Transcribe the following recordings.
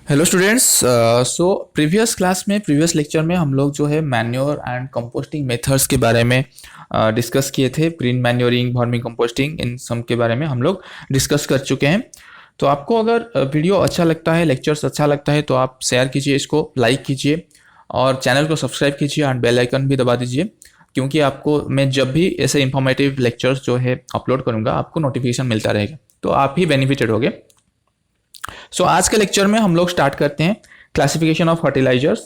Hello students. So previous lecture में हम लोग जो है मैन्योर एंड कंपोस्टिंग मेथड्स के बारे में डिस्कस किए थे। ग्रीन मैन्योरिंग, वर्मी कंपोस्टिंग, इन सब के बारे में हम लोग डिस्कस कर चुके हैं। तो आपको अगर वीडियो अच्छा लगता है, लेक्चर्स अच्छा लगता है, तो आप शेयर कीजिए, इसको लाइक कीजिए और चैनल को सब्सक्राइब कीजिए और बेल आइकन भी दबा दीजिए, क्योंकि आपको मैं जब भी ऐसे इंफॉर्मेटिव लेक्चर्स जो है अपलोड करूँगा आपको नोटिफिकेशन मिलता रहेगा, तो आप ही बेनिफिटेड होगे। आज के लेक्चर में हम लोग स्टार्ट करते हैं क्लासिफिकेशन ऑफ फर्टिलाइजर्स।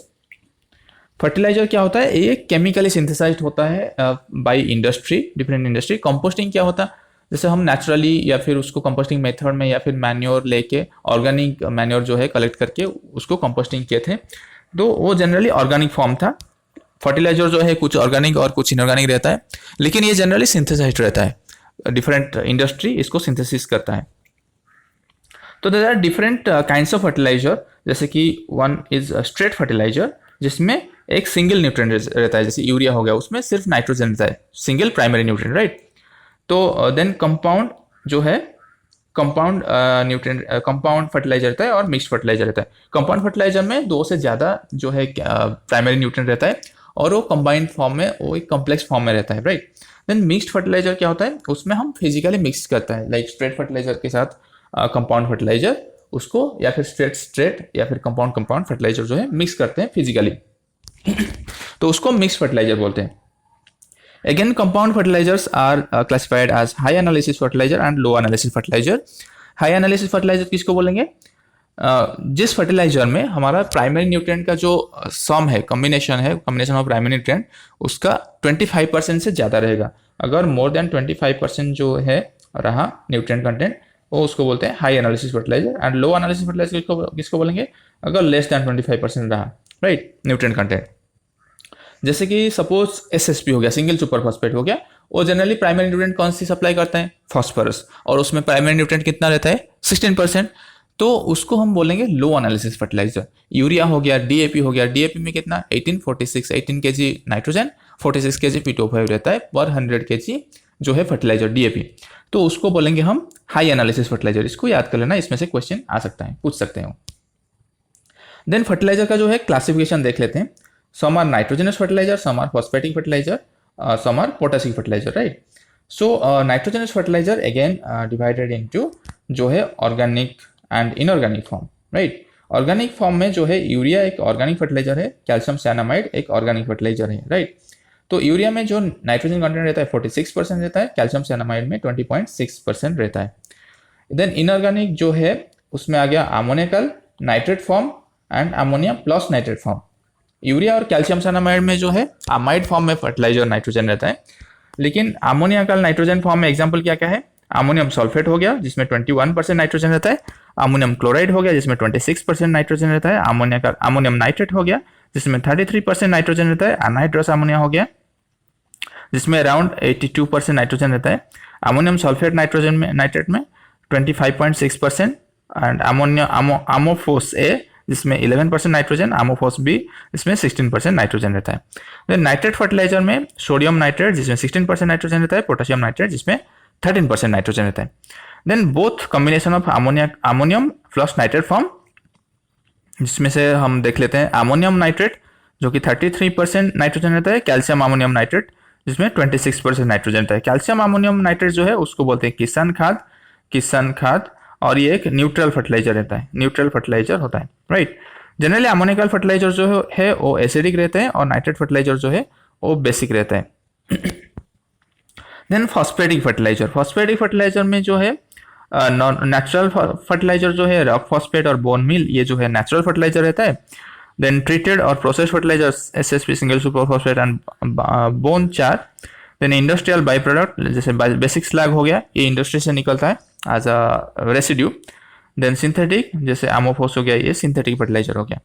फर्टिलाइजर क्या होता है? ये केमिकली सिंथेसाइज्ड होता है by industry, different industry. Composting क्या होता है? जैसे हम नेचुरली या फिर उसको कंपोस्टिंग मेथड में या फिर मैन्योर लेके, ऑर्गेनिक मैन्योर जो है कलेक्ट करके उसको कंपोस्टिंग किए थे, तो वो जनरली ऑर्गेनिक फॉर्म था। फर्टिलाइजर जो है कुछ ऑर्गेनिक और कुछ इनऑर्गेनिक रहता है, लेकिन ये जनरली सिंथेसाइज्ड रहता है। डिफरेंट इंडस्ट्री इसको सिंथेसिस करता है। तो there are different kinds of fertiliser. जैसे कि वन इज स्ट्रेट फर्टिलाइजर, जिसमें एक सिंगल न्यूट्रिएंट रहता है, जैसे यूरिया हो गया, उसमें सिर्फ नाइट्रोजन रहता है, सिंगल प्राइमरी न्यूट्रिएंट, राइट। तो देन कंपाउंड जो है, कंपाउंड न्यूट्रिएंट, कंपाउंड फर्टिलाइजर रहता है और मिक्स्ड फर्टिलाइजर रहता है। कंपाउंड फर्टिलाइजर में दो से ज़्यादा जो है प्राइमरी न्यूट्रिएंट रहता है, और वो कंबाइंड फॉर्म में, वो एक कॉम्प्लेक्स फॉर्म में रहता है, राइट। देन मिक्स्ड फर्टिलाइजर क्या होता है? उसमें हम फिजिकली मिक्स करता है, लाइक स्ट्रेट फर्टिलाइजर के साथ कंपाउंड फर्टिलाइजर, उसको या फिर स्ट्रेट स्ट्रेट या फिर कंपाउंड कंपाउंड फर्टिलाइजर जो है मिक्स करते हैं फिजिकली, तो उसको मिक्स फर्टिलाइजर बोलते हैं। Again compound fertilisers are classified as high analysis fertiliser and low analysis fertiliser. High analysis fertiliser किसको बोलेंगे? जिस फर्टिलाइजर में हमारा प्राइमरी न्यूट्रिएंट का जो सम है, कॉम्बिनेशन ऑफ प्राइमरी न्यूट्रिएंट, उसका 25% से ज़्यादा रहेगा। अगर मोर देन 25% जो है रहा न्यूट्रिएंट कंटेंट, वो उसको बोलते हैं high analysis fertiliser. And low analysis fertiliser किसको बोलेंगे? अगर लेस देन 25% रहा, राइट, न्यूट्रिएंट कंटेंट। जैसे कि सपोज एसएसपी हो गया, सिंगल सुपर फॉस्फेट हो गया, वो जनरली प्राइमरी न्यूट्रिएंट कौन सी सप्लाई करता है? फॉस्फोरस, और उसमें प्राइमरी न्यूट्रिएंट कितना रहता है? 16%। तो उसको हम बोलेंगे लो एनालिसिस फर्टिलाइजर। यूरिया हो गया, डीएपी हो गया, डीएपी में कितना? 18 केजी नाइट्रोजन, 46 केजी P2O5 रहता है पर 100 केजी जो है फर्टिलाइजर डीएपी, तो उसको बोलेंगे हम हाई एनालिसिस फर्टिलाइजर। इसको याद कर लेना, इसमें से क्वेश्चन आ सकता है, पूछ सकते हैं। देन फर्टिलाइजर का जो है क्लासिफिकेशन देख लेते हैं। Some are nitrogenous fertiliser, some are phosphatic fertiliser, some are potassic fertiliser, right. So nitrogenous fertiliser again divided into जो है organic and inorganic form, right. Organic form में जो है यूरिया एक ऑर्गेनिक फर्टिलाइजर है, कैल्शियम साइनामाइड एक organic fertiliser है, right. तो यूरिया में जो नाइट्रोजन कंटेंट रहता है 46% रहता है, कैल्शियम साइनामाइड में 20.6% रहता है। देन इनऑर्गेनिक जो है उसमें आ गया ammoniacal nitrate form and ammonia plus nitrate form. Urea और कैल्शियम साइनामाइड में जो है अमाइड फॉर्म में फर्टिलाइजर नाइट्रोजन रहता है, लेकिन अमोनियकल नाइट्रोजन फॉर्म में एग्जाम्पल क्या क्या है? अमोनियम सल्फेट हो गया, जिसमें 21% नाइट्रोजन रहता है। अमोनियम क्लोराइड हो गया, जिसमें 26% नाइट्रोजन रहता है। अमोनियम नाइट्रेट हो गया, जिसमें 33% नाइट्रोजन रहता है। अनहाइड्रस अमोनिया हो गया, जिसमें अराउंड 82% नाइट्रोजन रहता है। अमोनियम सल्फेट नाइट्रेट में 25.6%। एंड अमोफोस ए, जिसमें 11% नाइट्रोजन, अमोफोस बी, इसमें 16% नाइट्रोजन रहता है। देन नाइट्रेट फर्टिलाइजर में सोडियम नाइट्रेट, जिसमें 16% नाइट्रोजन रहता है, पोटेशियम नाइट्रेट, जिसमें 13% नाइट्रोजन रहता है। Then both combination of ammonium plus nitrate form, जिसमें से हम देख लेते हैं अमोनियम नाइट्रेट जो कि 33% नाइट्रोजन रहता है, कैल्शियम अमोनियम नाइट्रेट जिसमें 26% नाइट्रोजन रहता है। कैल्शियम अमोनियम नाइट्रेट जो है उसको बोलते हैं किसान खाद, और ये एक न्यूट्रल फर्टिलाइजर रहता है, न्यूट्रल फर्टिलाइजर होता है, राइट। जनरली अमोनिकल फर्टिलाइजर जो है वो एसिडिक रहते हैं, और नाइट्रेट फर्टिलाइजर जो है वो बेसिक रहता है। देन फॉस्फेटिक फर्टिलाइजर में जो है नेचुरल फर्टिलाइजर जो है रॉक फॉस्फेट और बोन मील, ये जो है नेचुरल फर्टिलाइजर रहता है। देन ट्रीटेड और process fertiliser SSP single super phosphate and bone char. Then industrial by product जैसे बेसिक स्लैग हो गया, ये इंडस्ट्री से निकलता है as a residue. Then synthetic जैसे अमोफोस हो गया, ये सिंथेटिक फर्टिलाइजर हो गया।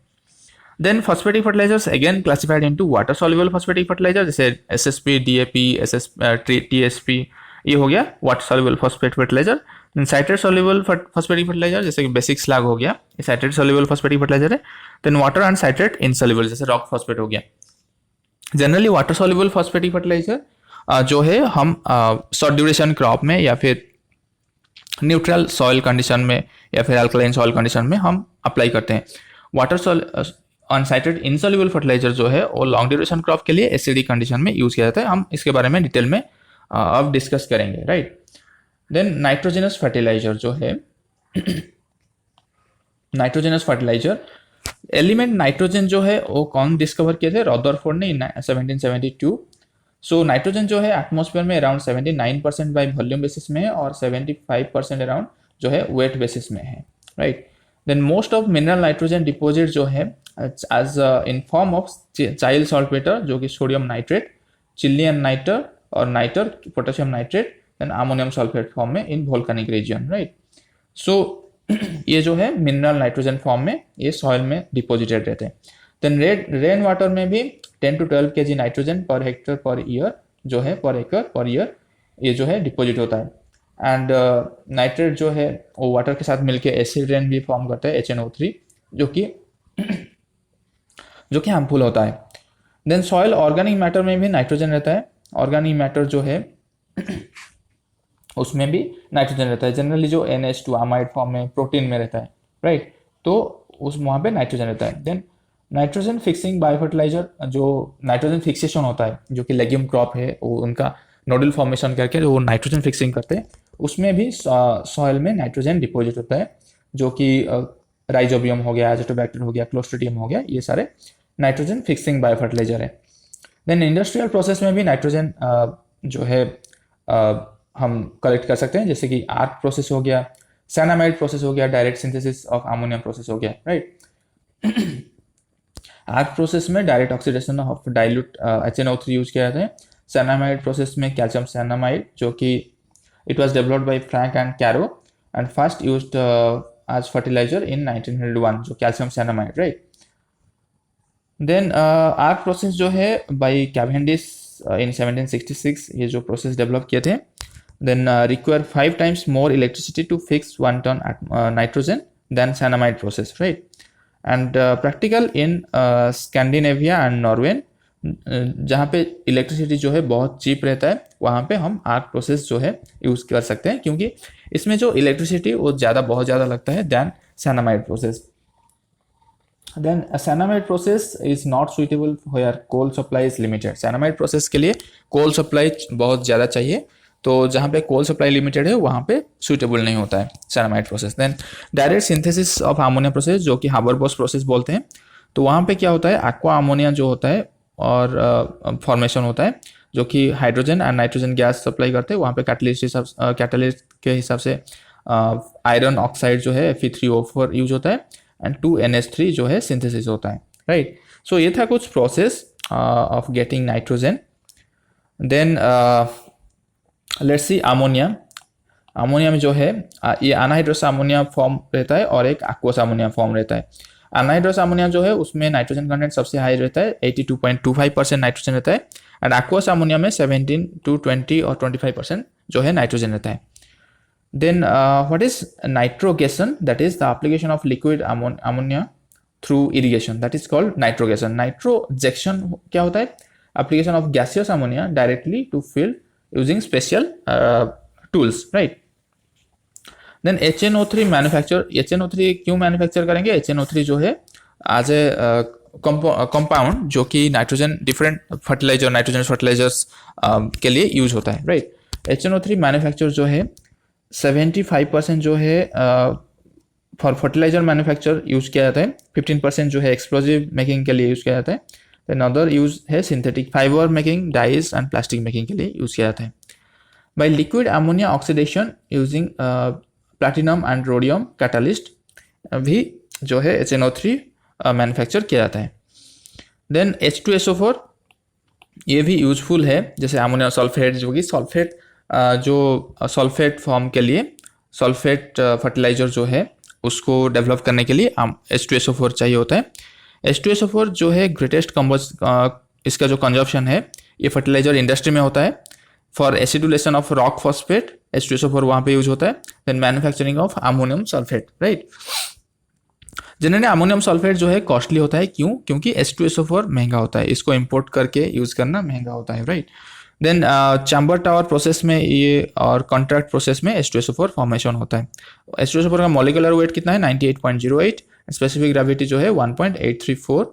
Then phosphatic fertilisers again classified into water soluble phosphatic fertiliser, जैसे एसएसपी, डीएपी, टीएसपी, ये हो गया water soluble phosphate fertilizer. Then citrate soluble phosphatic fertiliser, जैसे बेसिक स्लैग हो गया, ये साइट्रेट सॉल्युबल फॉस्फेटिक फर्टिलाइजर है। Then water and citrate insoluble, जैसे रॉक फॉस्फेट हो गया। Generally water soluble phosphatic fertilizer जो है हम शॉर्ट ड्यूरेशन क्रॉप में या फिर न्यूट्रल सॉइल कंडीशन में या फिर अल्कलाइन सॉइल कंडीशन में हम अप्लाई करते हैं। वाटर सॉइल अनसाइटेड इनसॉल्युबल फर्टिलाइजर जो है वो लॉन्ग ड्यूरेशन क्रॉप के लिए एसिडिक कंडीशन में यूज किया जाता है। हम इसके बारे में डिटेल में अब डिस्कस करेंगे, राइट। देन नाइट्रोजनस फर्टिलाइजर जो है नाइट्रोजनस फर्टिलाइजर एलिमेंट नाइट्रोजन जो है वो कौन डिस्कवर किए थे? रदरफोर्ड ने 1772। सो नाइट्रोजन जो है एटमॉस्फेयर में अराउंड 79% बाई वॉल्यूम बेसिस में है और 75% अराउंड जो है वेट बेसिस में है, right. Then most of mineral nitrogen deposit जो है as in form of child saltwater जो कि सोडियम नाइट्रेट, चिलियन नाइटर और nitre, potassium nitrate, then ammonium sulphate form में in volcanic region, right. So ये जो है मिनरल नाइट्रोजन फॉर्म में ये सॉइल में डिपोजिटेड रहते हैं। देन रेन वाटर में भी 10 to 12 kg nitrogen per hectare per year जो है पर एकड़ पर ईयर ये जो है डिपोजिट होता है। एंड नाइट्रेट जो है वो वाटर के साथ मिलके एसिड रेन भी फॉर्म करता है HNO3 जो कि हार्मफुल होता है। देन सॉइल ऑर्गेनिक मैटर में भी नाइट्रोजन रहता है। ऑर्गेनिक मैटर जो है उसमें भी नाइट्रोजन रहता है। जनरली जो NH2 अमाइड फॉर्म में प्रोटीन में रहता है, राइट, तो उस वहाँ पे नाइट्रोजन रहता है। Then nitrogen fixing bio fertilizer जो नाइट्रोजन फिक्सेशन होता है जो कि लेग्यूम क्रॉप है वो उनका नोडल फॉर्मेशन करके वो नाइट्रोजन फिक्सिंग करते हैं, उसमें भी सॉइल में नाइट्रोजन डिपोजिट होता है जो कि राइजोबियम हो गया, एजोटोबैक्टर हो गया, क्लोस्ट्रिडियम हो गया, ये सारे नाइट्रोजन फिक्सिंग बायो फर्टिलाइजर है। देन इंडस्ट्रियल प्रोसेस में भी नाइट्रोजन जो है हम कलेक्ट कर सकते हैं, जैसे कि आर्क प्रोसेस हो गया, सैनामाइड प्रोसेस हो गया, direct synthesis of ammonium process हो गया, राइट। आर्क प्रोसेस में direct oxidation of dilute HNO3 use किया जाता है। सैनामाइड प्रोसेस में कैल्शियम सैनामाइड जो कि it was developed by Frank and Caro and first used as fertilizer in 1901 जो calcium cyanamide, right. Then arc process जो है बाय कैवेंडिश इन 1766 ये जो प्रोसेस डेवलप किए थे। Then require 5 times more electricity to fix 1 ton nitrogen than cyanamide process, right? And practical in Scandinavia and Norway जहाँ पे electricity जो है बहुत चीप रहता है वहाँ पे हम आर्क प्रोसेस जो है यूज़ कर सकते हैं क्योंकि इसमें जो इलेक्ट्रिसिटी वो बहुत ज़्यादा लगता है than cyanamide process. Then cyanamide process is not suitable where coal supply is limited. Cyanamide process के लिए कोल सप्लाई बहुत ज़्यादा चाहिए, तो जहाँ पे कोल सप्लाई लिमिटेड है वहाँ पे सुइटेबल नहीं होता है cyanamide process. Then direct synthesis of ammonia process जो कि हाबर-बोश प्रोसेस बोलते हैं, तो वहाँ पे क्या होता है एक्वा अमोनिया जो होता है और फॉर्मेशन होता है जो कि hydrogen and nitrogen gas supply करते हैं। वहाँ पे कैटलिस्ट के हिसाब से आयरन ऑक्साइड जो है Fe3O4 यूज होता है एंड 2NH3 जो है सिंथेसिस होता है, राइट। सो ये था कुछ process of getting nitrogen. Then let's see ammonia. Ammonia में जो है ये अनहाइड्रस अमोनिया फॉर्म रहता है और एक एक्वस अमोनिया फॉर्म रहता है। अनहाइड्रस अमोनिया जो है उसमें नाइट्रोजन कंटेंट सबसे हाई रहता है, 82.25% नाइट्रोजन रहता है एंड एक्वस अमोनिया में 17 to 20 और 25% जो है नाइट्रोजन रहता है। Then what is nitrogation? That is the application of liquid ammonia through irrigation, that is called nitrogation. Nitrojection क्या होता है? Application of gaseous ammonia directly to field using special tools, right? Then HNO3 manufacture। HNO3 क्यों manufacture करेंगे? HNO3 जो है as a compound जो कि nitrogen different fertilizer nitrogen fertilizers के लिए यूज होता है, राइट। HNO3 मैन्युफैक्चर जो है 75% जो है फॉर फर्टिलाइजर मैन्युफैक्चर यूज किया जाता है, 15% जो है एक्सप्लोजिव मेकिंग के लिए यूज किया जाता है, देन अदर यूज है synthetic fibre making, dyes and plastic making के लिए यूज किया जाता है। By liquid ammonia oxidation using platinum and rhodium catalyst भी जो है HNO3 मैन्युफैक्चर किया जाता है। देन H2SO4 ये भी यूजफुल है, जैसे अमोनिया सल्फेट जो कि सल्फेट जो सल्फेट फॉर्म के लिए सल्फेट फर्टिलाइजर जो है उसको डेवलप करने के लिए H2SO4 चाहिए होता है। H2SO4 जो है ग्रेटेस्ट इसका जो कंजप्शन है ये फर्टिलाइजर इंडस्ट्री में होता है। For acidulation of rock phosphate H2SO4 वहाँ पे यूज होता है। Then manufacturing of ammonium sulphate, right. Generally ammonium sulphate जो है कॉस्टली होता है, क्यों? क्योंकि H2SO4 महंगा होता है, इसको इंपोर्ट करके यूज करना महंगा होता है, right. Then chamber tower process में ये और कॉन्ट्रैक्ट प्रोसेस में H2SO4 फॉर्मेशन होता है। H2SO4 का मॉलिक्यूलर वेट कितना है 98.08, स्पेसिफिक ग्रेविटी जो है 1.834।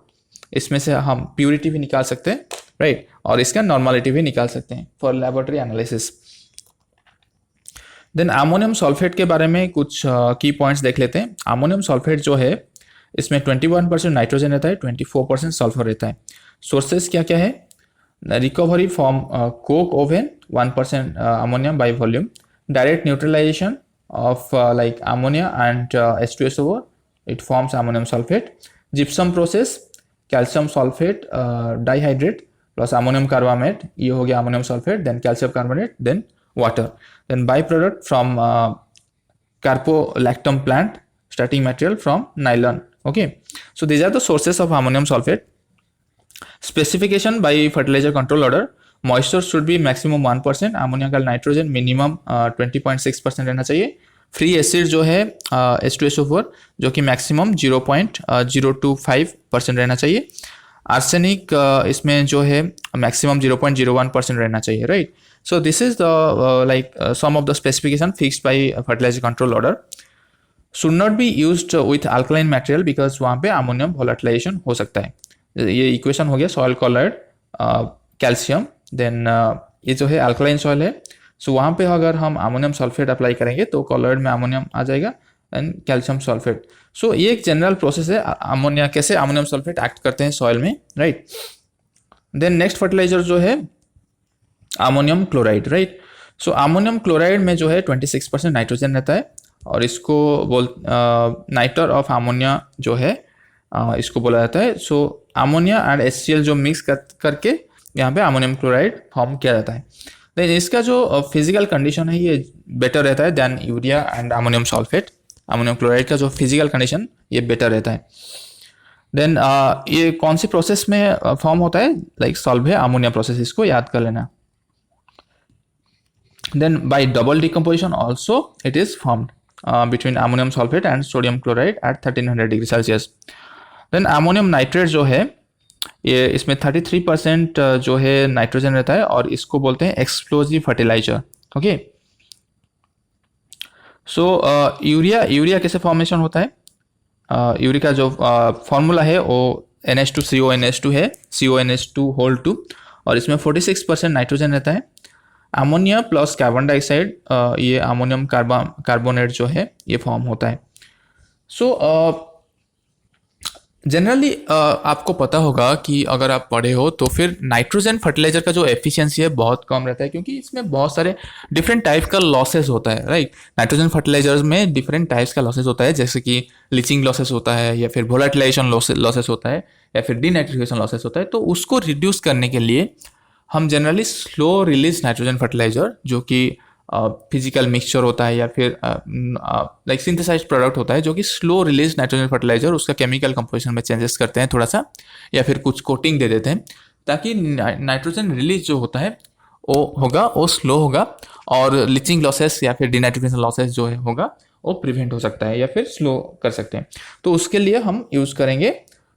इसमें से हम प्यूरिटी भी निकाल सकते हैं, राइट, और इसका नॉर्मलिटी भी निकाल सकते हैं for laboratory analysis. Then ammonium sulphate के बारे में कुछ की पॉइंट्स देख लेते हैं। अमोनियम सल्फेट जो है इसमें 21% नाइट्रोजन रहता है, 24% सल्फर रहता है। सोर्सेस क्या क्या है? Recovery from coke oven 1% ammonium by volume, direct neutralization of like ammonia and H2SO4, it forms ammonium sulfate. Gypsum process, calcium sulfate dihydrate plus ammonium carbamate, ये हो गया ammonium sulfate, then calcium carbonate, then water. Then byproduct from carpolactam plant, starting material from nylon. Okay, so these are the sources of ammonium sulfate. Specification by fertilizer control order, moisture should be maximum 1%, ammonia का nitrogen minimum 20.6% रहना चाहिए। Free acid जो है H2SO4 जो कि maximum 0.025% रहना चाहिए। Arsenic इसमें जो है मैक्सिमम 0.01% रहना चाहिए, right. So this is the like some of the specification fixed by fertilizer control order. Should not be used with alkaline material because वहाँ पे अमोनियम वोलेटिलाइजेशन हो सकता है। ये इक्वेशन हो गया सॉइल कॉलर्ड कैल्शियम, देन ये जो है अल्कलाइन सॉइल है, सो वहाँ पे अगर हम अमोनियम सल्फेट अप्लाई करेंगे तो कॉलर्ड में अमोनियम आ जाएगा एंड कैल्शियम सल्फेट। सो ये एक जनरल प्रोसेस है अमोनिया कैसे अमोनियम सल्फेट एक्ट करते हैं सॉइल में, राइट। देन नेक्स्ट फर्टिलाइजर जो है ammonium chloride, right. So ammonium chloride में जो है 26% नाइट्रोजन रहता है और इसको नाइटर ऑफ अमोनिया जो है इसको बोला जाता है। सो अमोनिया एंड HCl जो मिक्स करके यहाँ पे अमोनियम क्लोराइड फॉर्म किया जाता है। देन इसका जो फिजिकल कंडीशन है ये बेटर रहता है than urea and ammonium sulphate. Ammonium chloride का जो फिजिकल कंडीशन ये बेटर रहता है। देन ये कौन सी प्रोसेस में फॉर्म होता है? लाइक सॉल्वे अमोनिया प्रोसेस, इसको याद कर लेना। Then by double decomposition also it is formed between ammonium sulphate and sodium chloride at 1300 degree Celsius. Then ammonium nitrate जो है ये इसमें 33% जो है नाइट्रोजन रहता है और इसको बोलते हैं एक्सप्लोजिव फर्टिलाइजर, ओके। सो यूरिया कैसे फॉर्मेशन होता है? यूरिया का जो फॉर्मूला है वो NH2CONH2 है, CONH2 और इसमें 46% नाइट्रोजन रहता है। अमोनिया प्लस कार्बन डाइऑक्साइड ये अमोनियम कार्बोनेट जो है ये फॉर्म होता है। सो जनरली आपको पता होगा कि अगर आप पढ़े हो तो फिर नाइट्रोजन फर्टिलाइजर का जो एफिशिएंसी है बहुत कम रहता है क्योंकि इसमें बहुत सारे डिफरेंट टाइप का लॉसेस होता है, राइट। नाइट्रोजन फर्टिलाइजर्स में डिफरेंट टाइप्स का लॉसेस होता है जैसे कि लीचिंग लॉसेस होता है या फिर वोलेटिलाइजेशन लॉसेस होता है या फिर डीनाइट्रिफिकेशन लॉसेस होता है। तो उसको रिड्यूस करने के लिए हम generally slow release nitrogen fertilizer जो कि फिजिकल मिक्सचर होता है या फिर लाइक सिंथेसाइज्ड प्रोडक्ट होता है जो कि स्लो रिलीज नाइट्रोजन फर्टिलाइजर, उसका केमिकल कंपोजिशन में चेंजेस करते हैं थोड़ा सा या फिर कुछ कोटिंग दे देते हैं ताकि नाइट्रोजन रिलीज जो होता है वो स्लो होगा और लीचिंग लॉसेस या फिर डिनाइट्रिफिकेशन लॉसेस जो होगा वो प्रिवेंट हो सकता है या फिर स्लो कर सकते हैं। तो उसके लिए हम यूज़ करेंगे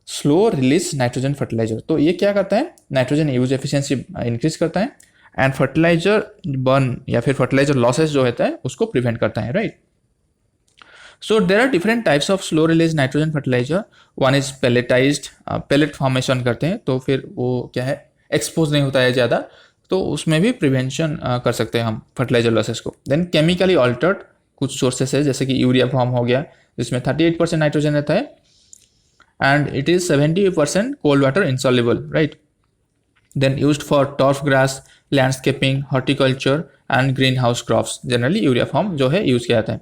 स्लो रिलीज नाइट्रोजन फर्टिलाइजर। तो ये क्या करता है? नाइट्रोजन यूज एफिशिएंसी इंक्रीज करता है एंड फर्टिलाइजर बर्न या फिर फर्टिलाइजर लॉसेस जो होता है उसको प्रिवेंट करता है, right. So there are different types of slow release nitrogen fertiliser. One is pelletised, pellet formation करते हैं तो फिर वो क्या है एक्सपोज नहीं होता है ज़्यादा, तो उसमें भी प्रिवेंशन कर सकते हैं हम फर्टिलाइजर लॉसेस को। देन केमिकली ऑल्टर्ड कुछ सोर्सेस है जैसे कि यूरिया फॉर्म हो गया जिसमें 38% नाइट्रोजन रहता है and it is 70% cold water insoluble, right? Then used for turf grass, landscaping, horticulture and greenhouse crops. Generally urea form जो है यूज किया जाता है।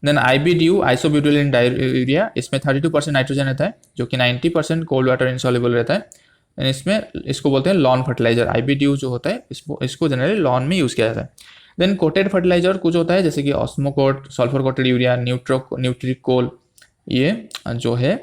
देन IBDU isobutylene diurea, इसमें 32% नाइट्रोजन रहता है जो कि 90% कोल्ड वाटर insoluble रहता है। And इसमें इसको बोलते हैं लॉन फर्टिलाइजर। IBDU जो होता है इसको जनरली लॉन में यूज किया जाता है। देन कोटेड फर्टिलाइजर कुछ होता है जैसे कि ऑस्मोकोट, सल्फर कोटेड यूरिया, न्यूट्रिकोल, ये जो है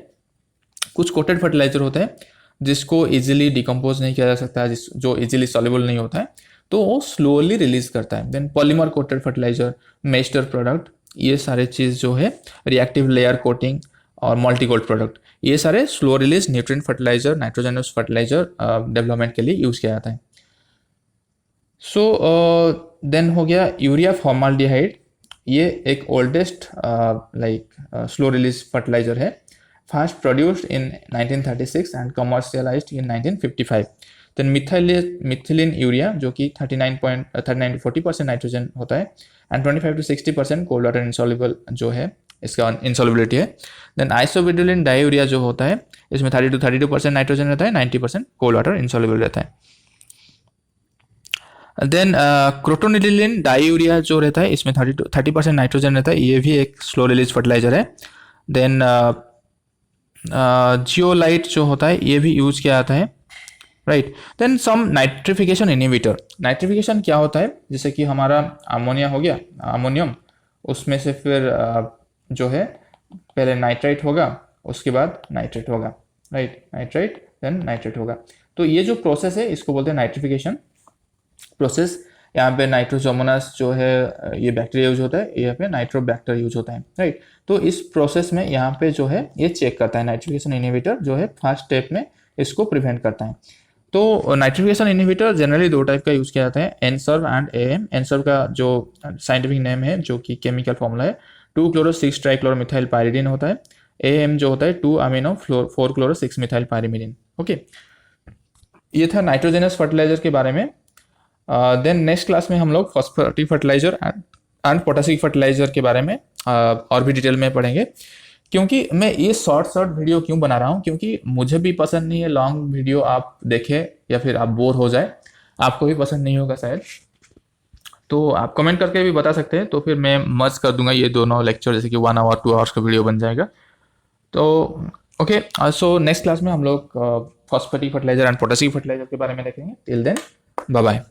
कुछ कोटेड फर्टिलाइजर होते हैं जिसको इजीली डिकम्पोज नहीं किया जा सकता है, जो इजीली सॉल्युबल नहीं होता है तो वो स्लोली रिलीज करता है। Then polymer coated fertilizer, Meister product, ये सारे चीज़ जो है रिएक्टिव लेयर कोटिंग और मल्टीकोट प्रोडक्ट, ये सारे slow release nutrient fertilizer, nitrogenous fertilizer development के लिए यूज़ किया जाता है। सो देन हो गया यूरिया फॉर्माल्डिहाइड। ये एक oldest like slow release fertiliser है, first produced in 1936 and commercialised in 1955। Then methylene urea जो कि 39 to 40% नाइट्रोजन होता है and 25 to 60% cold water insoluble जो है इसका इंसॉल्युबिलिटी है। देन आइसोब्यूटाइलिन डाइयूरिया जो होता है इसमें 30 to 32% नाइट्रोजन रहता है, 90% कोल्ड वाटर इंसॉल्युबल रहता है। देन क्रोटोनिलिन डाइयूरिया जो रहता है इसमें 30% नाइट्रोजन रहता है, ये भी एक स्लो रिलीज फर्टिलाइजर है। देन जियोलाइट जो होता है ये भी यूज किया जाता है, right. Then some nitrification inhibitor. Nitrification क्या होता है, जैसे कि हमारा अमोनिया हो गया, अमोनियम, उसमें से फिर जो है पहले नाइट्राइट होगा, उसके बाद नाइट्रेट होगा, राइट, नाइट्राइट देन नाइट्रेट होगा। तो ये जो प्रोसेस है इसको बोलते हैं नाइट्रिफिकेशन प्रोसेस। यहाँ पे नाइट्रोसोमोनास जो है ये बैक्टीरिया यूज होता है, यहाँ पे नाइट्रोबैक्टर यूज होता है, राइट। तो इस प्रोसेस में यहाँ पे जो है ये चेक करता है, नाइट्रिफिकेशन इनहिबिटर जो है फर्स्ट स्टेप में इसको प्रिवेंट करता है। तो नाइट्रिफिकेशन इनहिबिटर जनरली दो टाइप का यूज किया जाता है, एनसर्व एंड एएम। एनसर्व का जो साइंटिफिक नेम है जो कि केमिकल फॉर्मूला है 2-chloro-6 ट्राइक्लोरोमिथाइल पायरिडीन होता है। एएम जो होता है 2-amino-4-chloro-6 मिथाइल पायरिमिडीन। ओके, ये था नाइट्रोजनस फर्टिलाइजर के बारे में। देन नेक्स्ट क्लास में हम लोग phosphatic fertilizer and potassic fertilizer के बारे में और भी डिटेल में पढ़ेंगे। क्योंकि मैं ये शॉर्ट वीडियो क्यों बना रहा हूँ, क्योंकि मुझे भी पसंद नहीं है लॉन्ग वीडियो आप देखें या फिर आप बोर हो जाए, आपको भी पसंद नहीं होगा शायद। तो आप कमेंट करके भी बता सकते हैं, तो फिर मैं मर्ज कर दूंगा ये दोनों लेक्चर, जैसे कि 1 आवर 2 आवर्स का वीडियो बन जाएगा। तो ओके, सो नेक्स्ट क्लास में हम लोग phosphatic fertilizer and potassic fertilizer के बारे में देखेंगे। Till then bye bye.